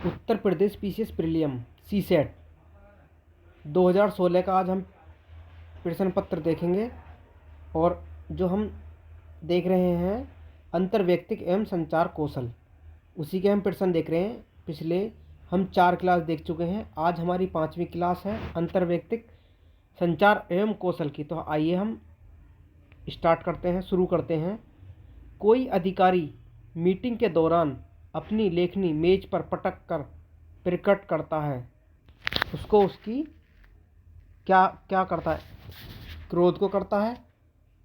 Uttar Pradesh PCS prelim CSAT 2016 का आज हम प्रश्न पत्र देखेंगे। और जो हम देख रहे हैं अंतर्वैयक्तिक एवं संचार कौशल, उसी के हम प्रश्न देख रहे हैं। पिछले हम 4 क्लास देख चुके हैं, आज हमारी 5वीं क्लास है अंतर्वैयक्तिक संचार एवं कौशल की। तो आइए हम स्टार्ट करते हैं, शुरू करते हैं। कोई अधिकारी मीटिंग के दौरान अपनी लेखनी मेज पर पटक कर प्रकट करता है, उसको उसकी क्या क्या करता है? क्रोध को करता है,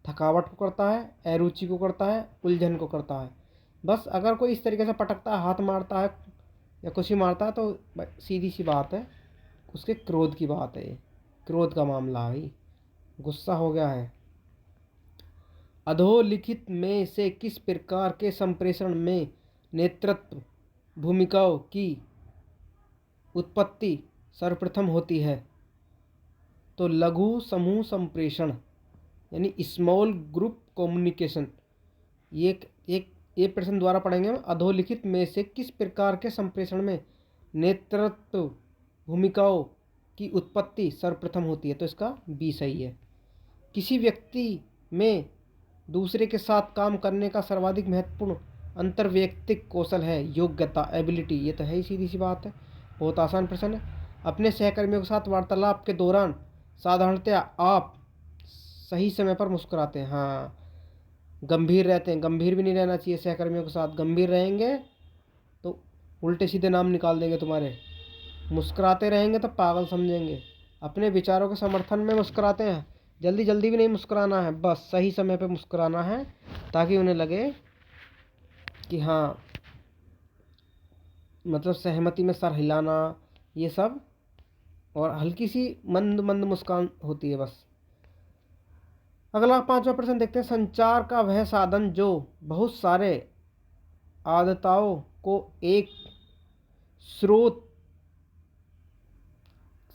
थकावट को करता है, अरुचि को करता है, उलझन को करता है। बस अगर कोई इस तरीके से पटकता है, हाथ मारता है या कुछ ही मारता है, तो सीधी सी बात है, उसके क्रोध की बात है। ये क्रोध का मामला है भाई, गुस्सा हो गया है। अधोलिखित में से किस प्रकार के संप्रेषण में नेतृत्व भूमिकाओं की उत्पत्ति सर्वप्रथम होती है? तो लघु समूह संप्रेषण यानी स्मॉल ग्रुप कम्युनिकेशन। ये प्रश्न द्वारा पढ़ेंगे हम। अधोलिखित में से किस प्रकार के संप्रेषण में नेतृत्व भूमिकाओं की उत्पत्ति सर्वप्रथम होती है? तो इसका बी सही है। किसी व्यक्ति में दूसरे के साथ काम करने का सर्वाधिक महत्वपूर्ण अंतर्वैयक्तिक कौशल है योग्यता, एबिलिटी। ये तो है ही, सीधी सी बात है, बहुत आसान प्रश्न है। अपने सहकर्मियों के साथ वार्तालाप के दौरान साधारणतया आप सही समय पर मुस्कुराते हैं। हाँ, गंभीर रहते हैं। गंभीर भी नहीं रहना चाहिए सहकर्मियों के साथ। गंभीर रहेंगे तो उल्टे सीधे नाम निकाल देंगे तुम्हारे। मुस्कुराते रहेंगे तो पागल समझेंगे। अपने विचारों के समर्थन में मुस्कुराते हैं। जल्दी जल्दी भी नहीं मुस्कुराना है, बस सही समय पे मुस्कुराना है, ताकि उन्हें लगे कि हाँ, मतलब सहमति में सर हिलाना, ये सब। और हल्की सी मंद मंद मुस्कान होती है बस। अगला 5वां प्रश्न देखते हैं। संचार का वह साधन जो बहुत सारे आदताओं को एक स्रोत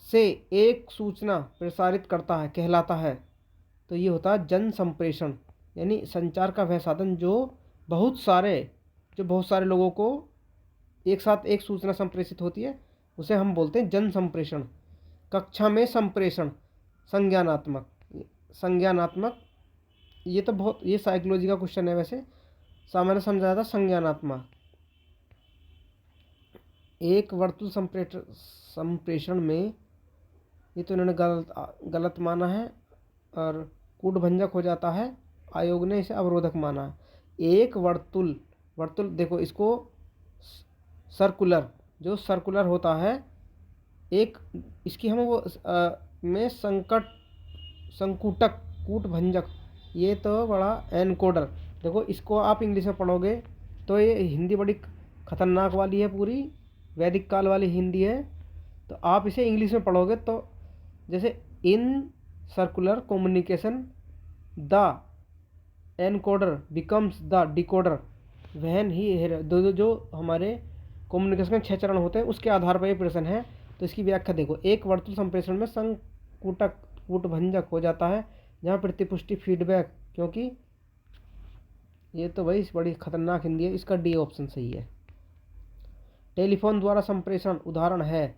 से एक सूचना प्रसारित करता है कहलाता है? तो ये होता है जन संप्रेषण। यानी संचार का वह साधन जो बहुत सारे लोगों को एक साथ एक सूचना संप्रेषित होती है, उसे हम बोलते हैं जन संप्रेषण। कक्षा में संप्रेषण संज्ञानात्मक, ये साइकोलॉजी का क्वेश्चन है वैसे, सामान्य समझाया था संज्ञानात्मक। एक वर्तुल संप्रेषण में, ये तो इन्होंने गलत माना है और कूटभंजक हो जाता है। आयोग ने इसे अवरोधक माना है। एक वर्तुल देखो, इसको जो सर्कुलर होता है, एक इसकी हम में संकुटक, कूटभंजक, ये तो बड़ा एनकोडर। देखो, इसको आप इंग्लिश में पढ़ोगे तो ये हिंदी बड़ी खतरनाक वाली है, पूरी वैदिक काल वाली हिंदी है। तो आप इसे इंग्लिश में पढ़ोगे तो जैसे in circular communication the encoder becomes the decoder, वहन ही जो हमारे कम्युनिकेशन के 6 चरण होते हैं, उसके आधार पर ये प्रश्न है। तो इसकी व्याख्या देखो। एक वर्तुल संप्रेषण में संकुटक कूटभंजक हो जाता है जहाँ प्रतिपुष्टि फीडबैक, क्योंकि ये तो भाई बड़ी खतरनाक हिंदी है, इसका डी ऑप्शन सही है। टेलीफोन द्वारा संप्रेषण उदाहरण है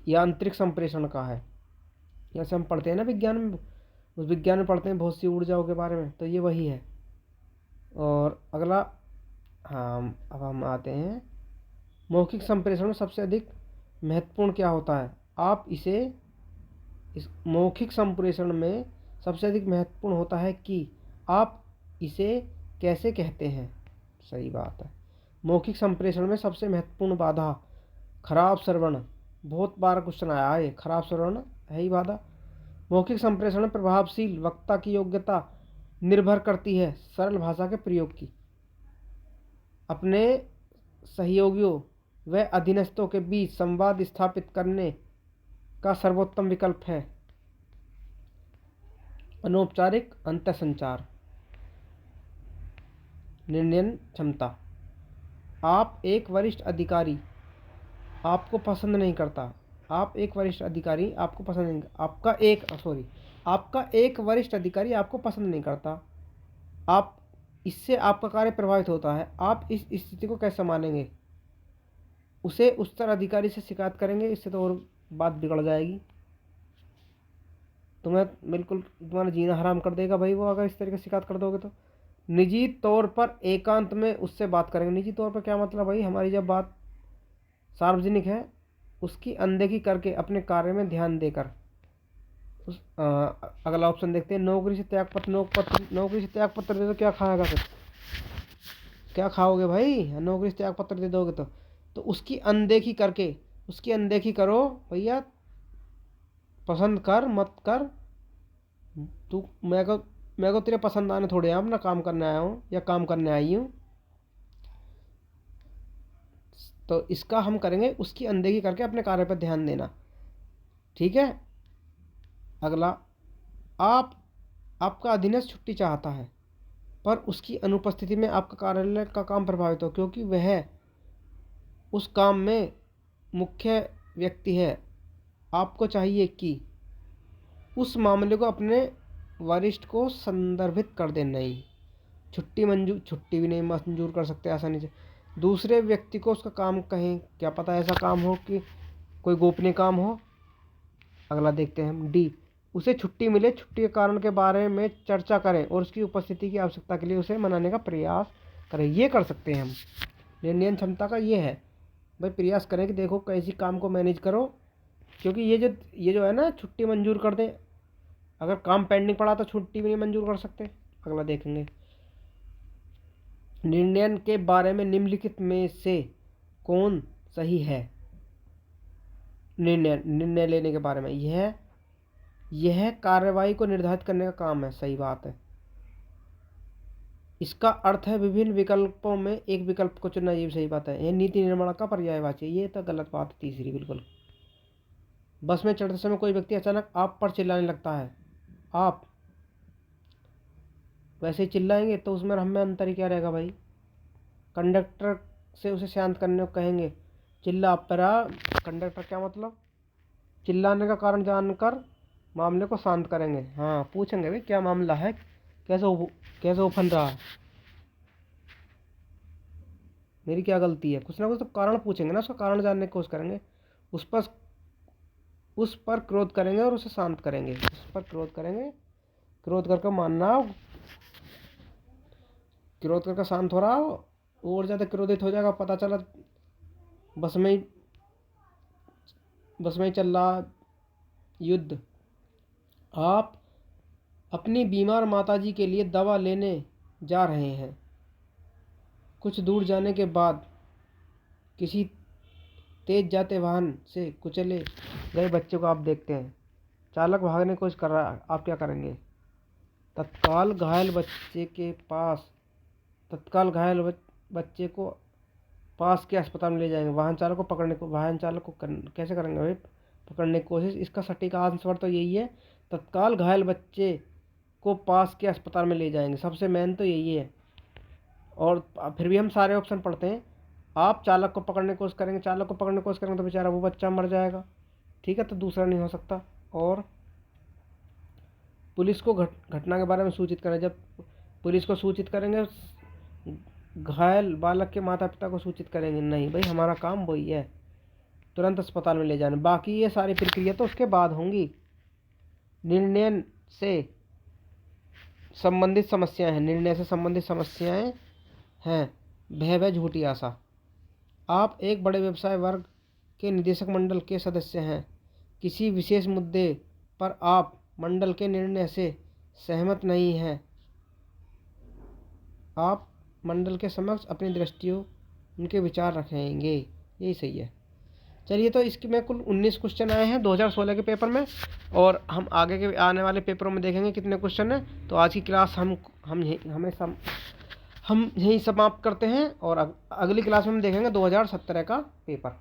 यांत्रिक संप्रेषण का है। जैसे हम पढ़ते हैं ना विज्ञान में, उस विज्ञान में पढ़ते हैं बहुत सी ऊर्जाओं के बारे में, तो ये वही है। और अगला, हाँ, अब हम आते हैं मौखिक संप्रेषण में सबसे अधिक महत्वपूर्ण क्या होता है? आप इसे, इस मौखिक संप्रेषण में सबसे अधिक महत्वपूर्ण होता है कि आप इसे कैसे कहते हैं। सही बात है। मौखिक संप्रेषण में सबसे महत्वपूर्ण बाधा खराब श्रवण। बहुत बार क्वेश्चन आया है, खराब श्रवण है ही बाधा। मौखिक संप्रेषण में प्रभावशील वक्ता की योग्यता निर्भर करती है सरल भाषा के प्रयोग की। अपने सहयोगियों व अधीनस्थों के बीच संवाद स्थापित करने का सर्वोत्तम विकल्प है अनौपचारिक अंतःसंचार। निर्णय क्षमता। आप एक वरिष्ठ अधिकारी आपको पसंद नहीं करता। आपका एक वरिष्ठ अधिकारी आपको पसंद नहीं करता। इससे आपका कार्य प्रभावित होता है। आप इस स्थिति को कैसे संभालेंगे? उसे उत्तराधिकारी से शिकायत करेंगे, इससे तो और बात बिगड़ जाएगी। तुम्हें बिल्कुल तुम्हारा जीना हराम कर देगा भाई वो, अगर इस तरीके से शिकायत कर दोगे तो। निजी तौर पर एकांत में उससे बात करेंगे। निजी तौर पर क्या मतलब भाई, हमारी जब बात सार्वजनिक है उसकी अनदेखी करके अपने कार्य में ध्यान देकर। अगला ऑप्शन देखते हैं, नौकरी से त्यागपत्र। नौकरी से त्यागपत्र दे दो, क्या खाएगा फिर, क्या खाओगे भाई, नौकरी से त्यागपत्र दे दोगे तो उसकी अनदेखी करके, उसकी अनदेखी करो भैया, पसंद कर मत कर, तू मैं को तेरे पसंद आने थोड़े हम ना काम करने आया हूँ या काम करने आई हूँ। तो इसका हम करेंगे उसकी अनदेखी करके अपने कार्य पर ध्यान देना। ठीक है। अगला, आपका अधीनस्थ छुट्टी चाहता है पर उसकी अनुपस्थिति में आपका कार्यालय का काम प्रभावित हो, क्योंकि वह उस काम में मुख्य व्यक्ति है। आपको चाहिए कि उस मामले को अपने वरिष्ठ को संदर्भित कर दें। नहीं, छुट्टी भी नहीं मंजूर कर सकते आसानी से। दूसरे व्यक्ति को उसका काम कहें, क्या पता ऐसा काम हो कि कोई गोपनीय काम हो। अगला देखते हैं हम, डी, उसे छुट्टी मिले, छुट्टी के कारण के बारे में चर्चा करें और उसकी उपस्थिति की आवश्यकता के लिए उसे मनाने का प्रयास करें। ये कर सकते हैं हम, निर्णय क्षमता का ये है भाई, प्रयास करें कि देखो कैसी काम को मैनेज करो, क्योंकि ये जो है ना, छुट्टी मंजूर कर दें। अगर काम पेंडिंग पड़ा तो छुट्टी भी नहीं मंजूर कर सकते। अगला देखेंगे, निर्णय के बारे में निम्नलिखित में से कौन सही है। निर्णय लेने के बारे में, यह कार्रवाई को निर्धारित करने का काम है। सही बात है। इसका अर्थ है विभिन्न विकल्पों में एक विकल्प को चुनना, ये भी सही बात है। यह नीति निर्माण का पर्यायवाची है, ये तो गलत बात है। तीसरी, बिल्कुल। बस में चढ़ते समय कोई व्यक्ति अचानक आप पर चिल्लाने लगता है, आप वैसे ही चिल्लाएंगे तो उसमें हम में अंतर ही क्या रहेगा भाई। कंडक्टर से उसे शांत करने को कहेंगे, चिल्ला आप पर। कंडक्टर क्या मतलब, चिल्लाने का कारण जानकर मामले को शांत करेंगे। हाँ, पूछेंगे भाई क्या मामला है, कैसे उफन रहा है, मेरी क्या गलती है, कुछ ना कुछ तो कारण पूछेंगे ना, उसका कारण जानने की कोशिश करेंगे। उस पर क्रोध करेंगे और उसे शांत करेंगे। उस पर क्रोध करेंगे, क्रोध करके मानना, क्रोध करके शांत हो रहा हो, और ज़्यादा क्रोधित हो जाएगा, पता चला बस में ही चल रहा युद्ध। आप अपनी बीमार माताजी के लिए दवा लेने जा रहे हैं। कुछ दूर जाने के बाद किसी तेज जाते वाहन से कुचले गए बच्चे को आप देखते हैं। चालक भागने की कोशिश कर रहा है, आप क्या करेंगे। तत्काल घायल बच्चे को पास के अस्पताल में ले जाएंगे। वाहन चालक को कैसे करेंगे भाई, पकड़ने की कोशिश। इसका सटीक आंसर तो यही है, तत्काल घायल बच्चे को पास के अस्पताल में ले जाएंगे। सबसे मेन तो यही है। और फिर भी हम सारे ऑप्शन पढ़ते हैं। आप चालक को पकड़ने की कोशिश करेंगे, तो बेचारा वो बच्चा मर जाएगा। ठीक है, तो दूसरा नहीं हो सकता। और पुलिस को घटना के बारे में सूचित करें। जब पुलिस को सूचित करेंगे, घायल बालक के माता पिता को सूचित करेंगे नहीं भाई, हमारा काम वही है, तुरंत अस्पताल में ले जाना। बाकी ये सारी प्रक्रिया तो उसके बाद होंगी। निर्णय से संबंधित समस्याएं हैं। भय झूठी आशा। आप एक बड़े व्यवसाय वर्ग के निदेशक मंडल के सदस्य हैं। किसी विशेष मुद्दे पर आप मंडल के निर्णय से सहमत नहीं हैं। आप मंडल के समक्ष अपनी दृष्टियों, उनके विचार रखेंगे। यही सही है। चलिए, तो इसके में कुल 19 क्वेश्चन आए हैं 2016 के पेपर में, और हम आगे के आने वाले पेपरों में देखेंगे कितने क्वेश्चन हैं। तो आज की क्लास हम यहीं समाप्त करते हैं, और अगली क्लास में हम देखेंगे 2017 का पेपर।